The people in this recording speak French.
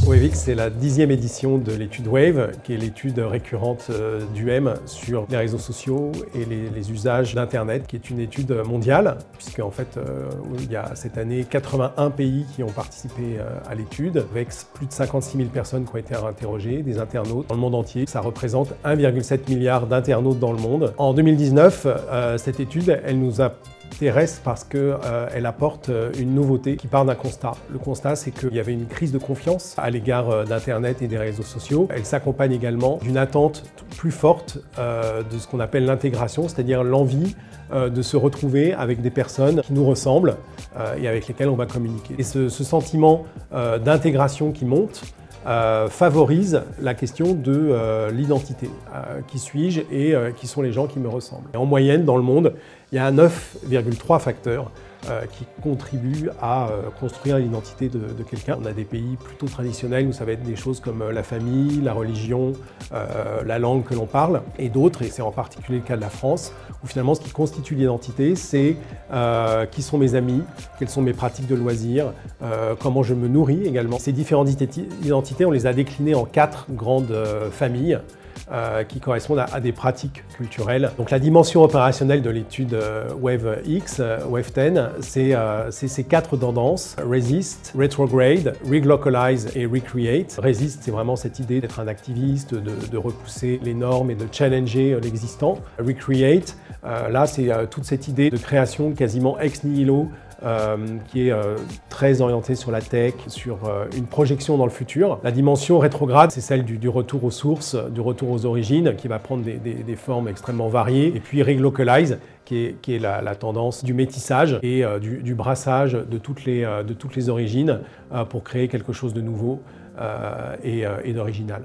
WaveX, c'est la 10e édition de l'étude Wave, qui est l'étude récurrente du M sur les réseaux sociaux et les usages d'Internet, qui est une étude mondiale, puisque en fait, il y a cette année 81 pays qui ont participé à l'étude, avec plus de 56 000 personnes qui ont été interrogées, des internautes dans le monde entier. Ça représente 1,7 milliard d'internautes dans le monde. En 2019, cette étude, elle nous intéresse parce qu'elle apporte une nouveauté qui part d'un constat. Le constat, c'est qu'il y avait une crise de confiance à l'égard d'Internet et des réseaux sociaux. Elle s'accompagne également d'une attente plus forte de ce qu'on appelle l'intégration, c'est-à-dire l'envie de se retrouver avec des personnes qui nous ressemblent et avec lesquelles on va communiquer. Et ce sentiment d'intégration qui monte favorise la question de l'identité. Qui suis-je et qui sont les gens qui me ressemblent? Et en moyenne, dans le monde, il y a 9,3 facteurs qui contribuent à construire l'identité de quelqu'un. On a des pays plutôt traditionnels où ça va être des choses comme la famille, la religion, la langue que l'on parle, et d'autres, et c'est en particulier le cas de la France, où finalement ce qui constitue l'identité, c'est qui sont mes amis, quelles sont mes pratiques de loisirs, comment je me nourris également. Ces différentes identités, on les a déclinées en 4 grandes familles qui correspondent à des pratiques culturelles. Donc la dimension opérationnelle de l'étude WaveX, Wave 10, c'est ces 4 tendances: Resist, Retrograde, Relocalize et Recreate. Resist, c'est vraiment cette idée d'être un activiste, de repousser les normes et de challenger l'existant. Recreate, là c'est toute cette idée de création quasiment ex nihilo, qui est très orientée sur la tech, sur une projection dans le futur. La dimension rétrograde, c'est celle du retour aux sources, du retour aux origines, qui va prendre des formes extrêmement variées. Et puis Relocalize, qui est la tendance du métissage et du brassage de toutes les origines pour créer quelque chose de nouveau et d'original.